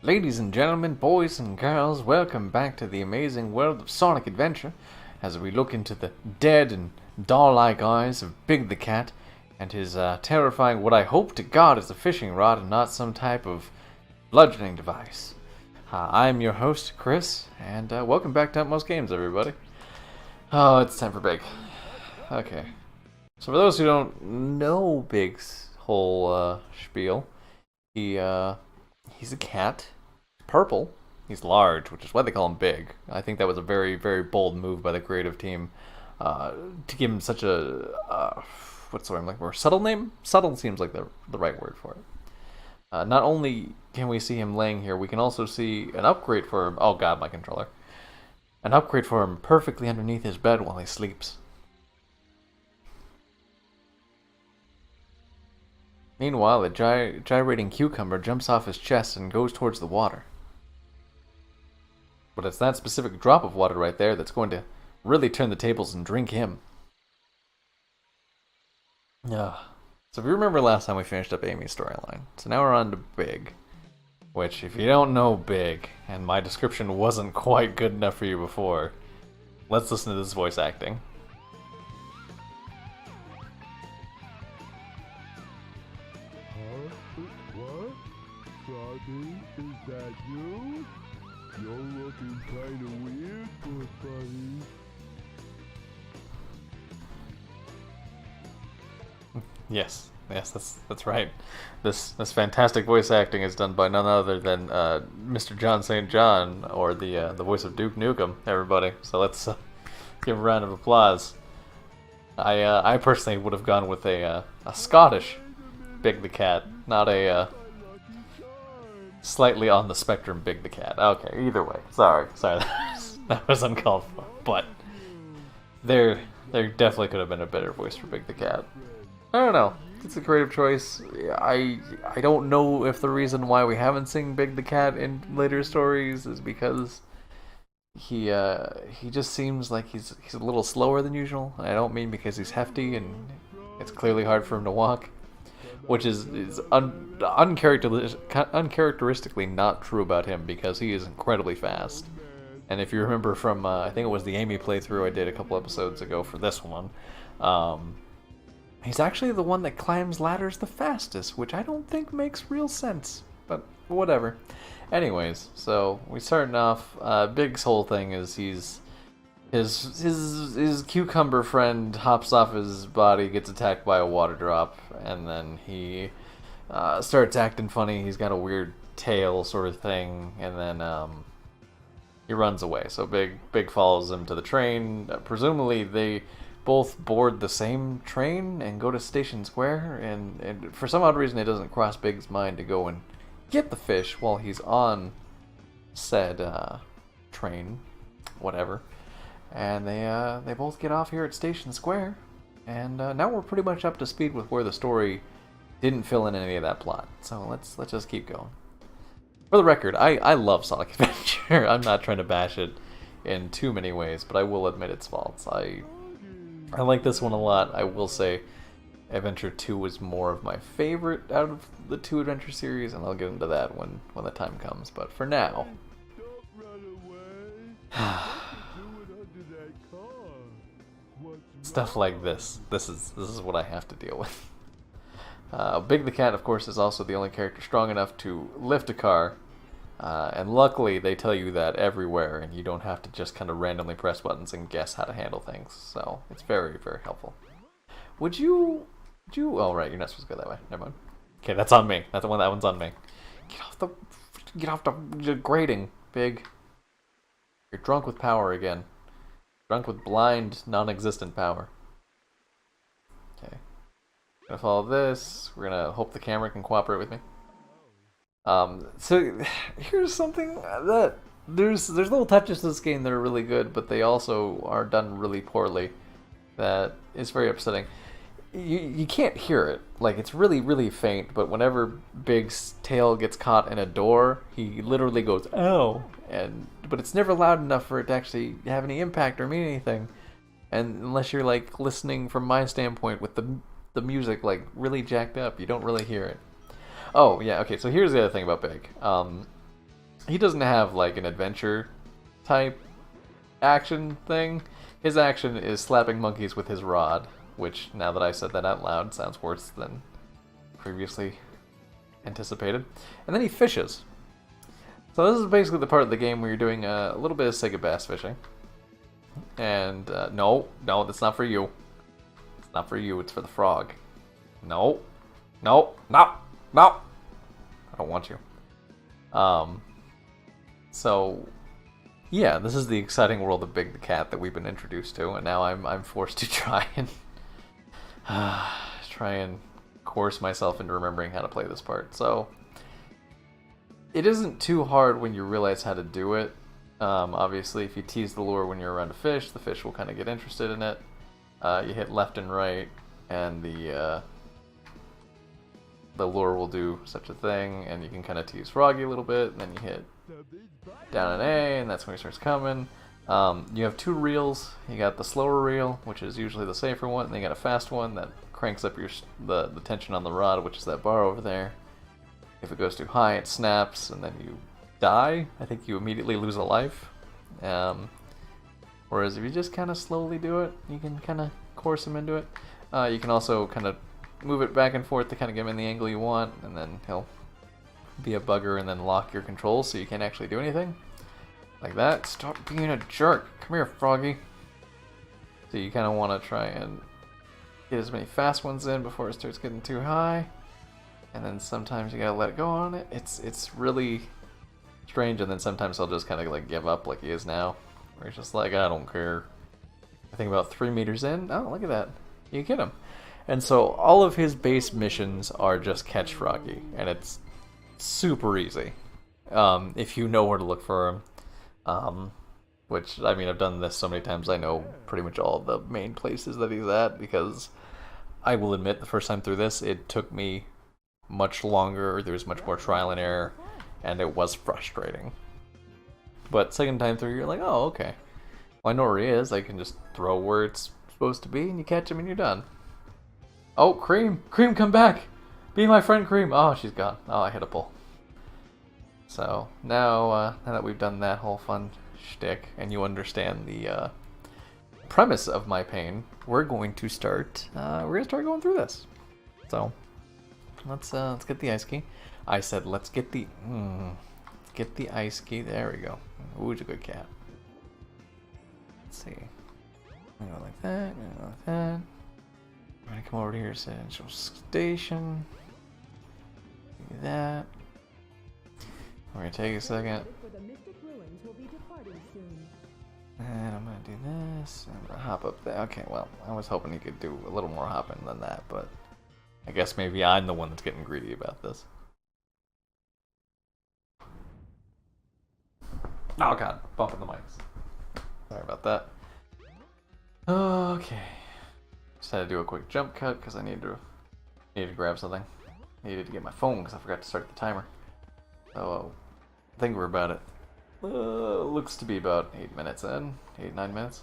Ladies and gentlemen, boys and girls, welcome back to the amazing world of Sonic Adventure as we look into the dead and doll-like eyes of Big the Cat and his terrifying what I hope to God is a fishing rod and not some type of bludgeoning device. I'm your host, Chris, and welcome back to UpmostGames, everybody. Oh, it's time for Big. Okay. So for those who don't know Big's whole spiel, he's a cat. Purple. He's large, which is why they call him Big. I think that was a very, very bold move by the creative team to give him such a what's the word I'm looking for? Subtle name. Subtle seems like the right word for it. Not only can we see him laying here, we can also see an upgrade for him. Oh God, my controller! An upgrade for him perfectly underneath his bed while he sleeps. Meanwhile, a gyrating cucumber jumps off his chest and goes towards the water. But it's that specific drop of water right there that's going to really turn the tables and drink him. So if you remember last time we finished up Amy's storyline, so now we're on to Big. Which, if you don't know Big, and my description wasn't quite good enough for you before, let's listen to this voice acting. What? Froggy, is that you? You're looking kinda weird, poor buddy. Yes, that's right. This fantastic voice acting is done by none other than Mr. John St. John, or the voice of Duke Nukem, everybody. So let's give a round of applause. I personally would have gone with a Scottish Big the Cat, not a slightly on the spectrum Big the Cat. Okay, either way. Sorry, that was uncalled for. But there definitely could have been a better voice for Big the Cat. I don't know. It's a creative choice. I don't know if the reason why we haven't seen Big the Cat in later stories is because he just seems like he's a little slower than usual. And I don't mean because he's hefty and it's clearly hard for him to walk, which is uncharacteristically not true about him because he is incredibly fast. And if you remember from, I think it was the Amy playthrough I did a couple episodes ago for this one, he's actually the one that climbs ladders the fastest, which I don't think makes real sense, but whatever. Anyways, so we starting off, Big's whole thing is his cucumber friend hops off his body, gets attacked by a water drop, and then he starts acting funny. He's got a weird tail sort of thing, and then he runs away. So Big follows him to the train. Presumably they both board the same train and go to Station Square, and for some odd reason it doesn't cross Big's mind to go and get the fish while he's on said train, whatever. And they both get off here at Station Square, and now we're pretty much up to speed with where the story didn't fill in any of that plot. So let's just keep going. For the record, I love Sonic Adventure. I'm not trying to bash it in too many ways, but I will admit its faults. I like this one a lot. I will say Adventure 2 was more of my favorite out of the two Adventure series, and I'll get into that when the time comes. But for now, stuff like this is what I have to deal with. Big the Cat, of course, is also the only character strong enough to lift a car, and luckily they tell you that everywhere, and you don't have to just kind of randomly press buttons and guess how to handle things. So it's very, very helpful. Would you? Oh, right, you're not supposed to go that way. Never mind. Okay, that's on me. That one's on me. Get off the grating, Big. You're drunk with power again. Drunk with blind, non-existent power. Okay. Gonna follow this. We're gonna hope the camera can cooperate with me. So here's something that there's little touches to this game that are really good, but they also are done really poorly. That is very upsetting. You can't hear it. Like, it's really, really faint, but whenever Big's tail gets caught in a door, he literally goes, "Ow!" But it's never loud enough for it to actually have any impact or mean anything. And unless you're, like, listening from my standpoint with the music, like, really jacked up, you don't really hear it. Oh, yeah, okay, so here's the other thing about Big. he doesn't have like an adventure type action thing. His action is slapping monkeys with his rod, which, now that I said that out loud, sounds worse than previously anticipated. And then he fishes. So this is basically the part of the game where you're doing a little bit of Sega bass fishing. And no, that's not for you. It's not for you, it's for the frog. No. No. No. No. I don't want you. So, yeah, this is the exciting world of Big the Cat that we've been introduced to, and now I'm forced to try and coerce myself into remembering how to play this part. So, it isn't too hard when you realize how to do it. Obviously, if you tease the lure when you're around a fish, the fish will kind of get interested in it. You hit left and right, and the lure will do such a thing, and you can kind of tease Froggy a little bit, and then you hit down an A, and that's when he starts coming. You have two reels. You got the slower reel, which is usually the safer one, and then you got a fast one that cranks up the tension on the rod, which is that bar over there. If it goes too high, it snaps, and then you die. I think you immediately lose a life. Whereas if you just kind of slowly do it, you can kind of coerce him into it. You can also kind of move it back and forth to kind of get him in the angle you want, and then he'll be a bugger and then lock your controls so you can't actually do anything. Like that. Stop being a jerk. Come here, Froggy. So you kind of want to try and get as many fast ones in before it starts getting too high. And then sometimes you gotta let it go on it. It's really strange, and then sometimes he'll just kind of like give up like he is now. Where he's just like, I don't care. I think about 3 meters in. Oh, look at that. You get him. And so all of his base missions are just catch Froggy, and it's super easy if you know where to look for him. Which, I mean, I've done this so many times, I know pretty much all the main places that he's at, because I will admit, the first time through this, it took me much longer, there was much more trial and error, and it was frustrating. But second time through, you're like, oh, okay. Well, I know where he is, I can just throw where it's supposed to be, and you catch him and you're done. Oh, Cream! Cream, come back! Be my friend, Cream! Oh, she's gone. Oh, I hit a pull. So, now that we've done that whole fun shtick, and you understand the premise of my pain, we're going to start going through this. So, let's get the ice key. I said, let's get the ice key. There we go. Who's a good cat? Let's see. I'm gonna go like that. I'm gonna go like that. I'm gonna come over to here, Central Station. Do that. We're gonna take a second. And I'm gonna do this. I'm gonna hop up there. Okay, well, I was hoping you could do a little more hopping than that, but I guess maybe I'm the one that's getting greedy about this. Oh god, bumping the mics. Sorry about that. Okay. Just had to do a quick jump cut because I needed to grab something. Needed to get my phone because I forgot to start the timer. So I think we're about it. Looks to be about 8 minutes in, 8-9 minutes.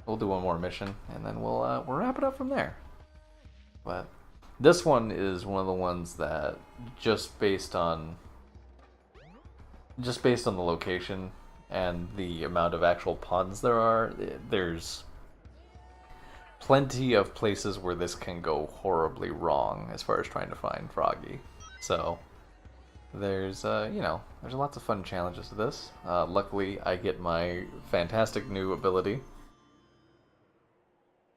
We'll do one more mission and then we'll wrap it up from there. But this one is one of the ones that just based on the location and the amount of actual puns there are, there's plenty of places where this can go horribly wrong as far as trying to find Froggy. So there's there's lots of fun challenges to this. Luckily, I get my fantastic new ability.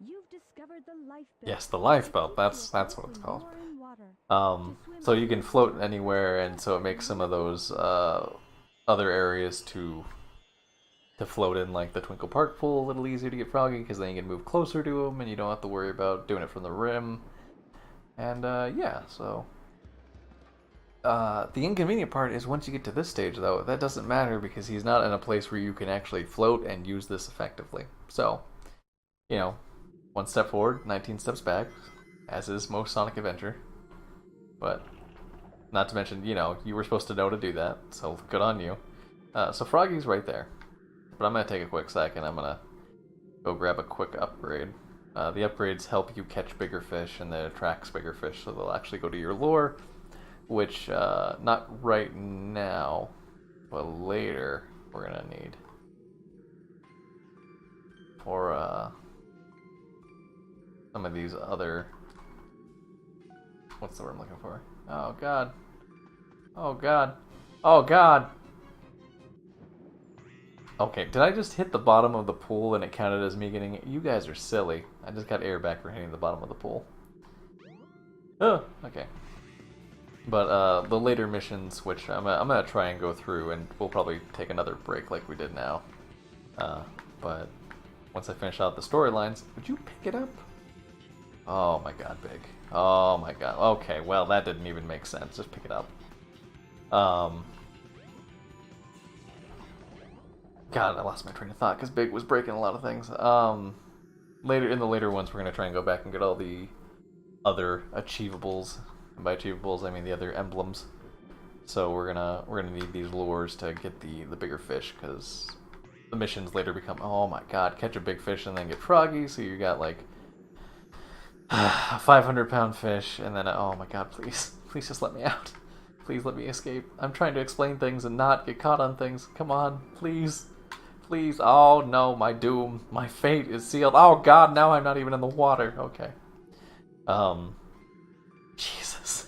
You've discovered the life belt. Yes, the life belt. That's what it's called. So you can float anywhere, and so it makes some of those other areas to float in, like the Twinkle Park pool, a little easier to get Froggy, because then you can move closer to him, and you don't have to worry about doing it from the rim. And yeah, so the inconvenient part is once you get to this stage, though, that doesn't matter because he's not in a place where you can actually float and use this effectively. So, 1 step forward, 19 steps back, as is most Sonic Adventure. But not to mention, you were supposed to know to do that, so good on you. So Froggy's right there. But I'm going to take a quick second. I'm going to go grab a quick upgrade. The upgrades help you catch bigger fish, and it attracts bigger fish, so they'll actually go to your lure, which, not right now, But later, we're gonna need for some of these other. What's the word I'm looking for? Oh god. Oh god. Oh god. Okay, did I just hit the bottom of the pool and it counted as me getting it? You guys are silly. I just got air back for hitting the bottom of the pool. Oh, okay. But the later missions, which I'm gonna try and go through, and we'll probably take another break like we did now. But once I finish out the storylines, would you pick it up? Oh my god, Big. Oh my god. Okay, well that didn't even make sense. Just pick it up. God, I lost my train of thought because Big was breaking a lot of things. Later in the later ones, we're gonna try and go back and get all the other achievables. And by achievables, I mean the other emblems. So we're gonna need these lures to get the bigger fish because the missions later become, oh my god, catch a big fish and then get froggy. So you got like a 500-pound fish, and then oh my god, please just let me out. Please let me escape. I'm trying to explain things and not get caught on things. Come on, please. Please. Oh no, my doom. My fate is sealed. Oh god, now I'm not even in the water. Okay. Jesus.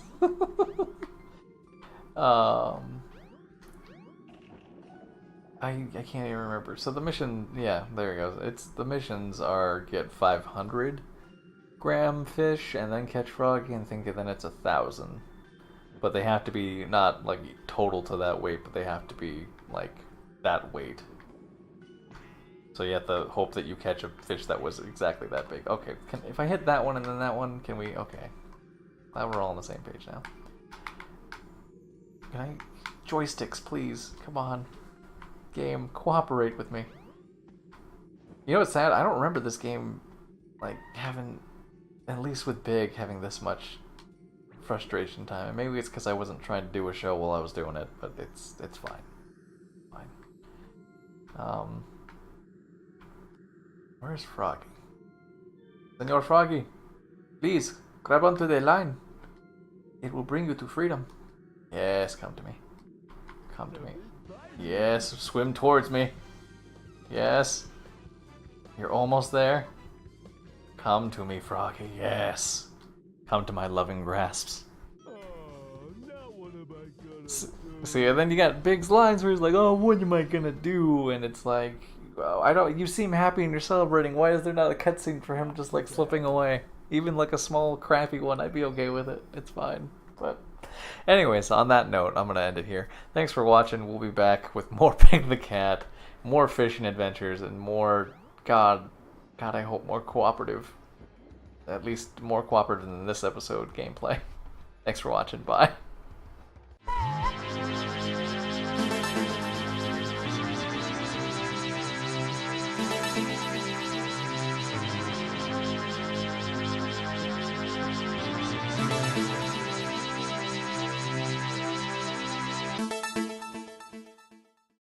I can't even remember. So the mission, yeah, there it goes. The missions are get 500-gram fish and then catch froggy and think then it's 1,000. But they have to be not like total to that weight, but they have to be like that weight. So you have to hope that you catch a fish that was exactly that big. Okay, if I hit that one and then that one, can we? Okay. Now we're all on the same page now. Can I? Joysticks, please. Come on. Game, cooperate with me. You know what's sad? I don't remember this game, like, having, at least with Big, having this much frustration time. And maybe it's because I wasn't trying to do a show while I was doing it, but it's fine. Fine. Where's Froggy? Senor Froggy, please, grab onto the line. It will bring you to freedom. Yes, come to me. Come to me. Yes, swim towards me. Yes. You're almost there. Come to me, Froggy. Yes. Come to my loving grasps. Oh, now what am I gonna do? See, and then you got Big's lines where he's like, "Oh, what am I gonna do?" And it's like, oh, I don't. You seem happy and you're celebrating. Why is there not a cutscene for him just like slipping away? Even like a small, crappy one, I'd be okay with it. It's fine. But, anyways, on that note, I'm gonna end it here. Thanks for watching. We'll be back with more Pig the Cat, more fishing adventures, and more. God, I hope more cooperative. At least more cooperative than this episode gameplay. Thanks for watching. Bye.